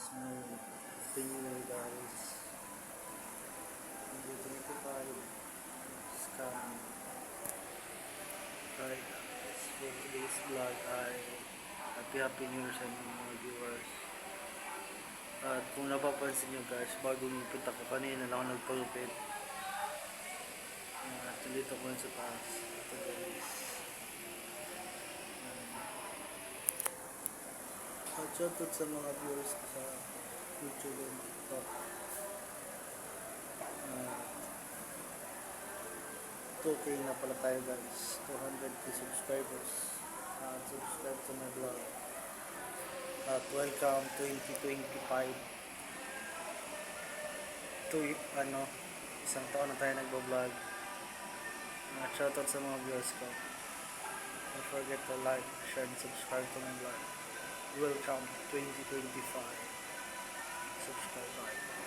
Small opinion guys. Nandito nito tayo. Scam. Hi guys. For today's vlog ay happy new year sa inyong mga viewers. At kung napapansin nyo guys, bago umipit ako kanina lang ako nagpalupit. At nandito ko sa taas. Ito guys. At shoutout sa mga viewers ko sa YouTube and TikTok. 2K na pala tayo guys. 200k subscribers. Subscribe to my vlog. At welcome 2025 to isang taon na tayo nagbablog. Shoutout sa mga viewers ko. Don't forget to like, share, and subscribe to my vlog. Welcome 2025. Subscribe.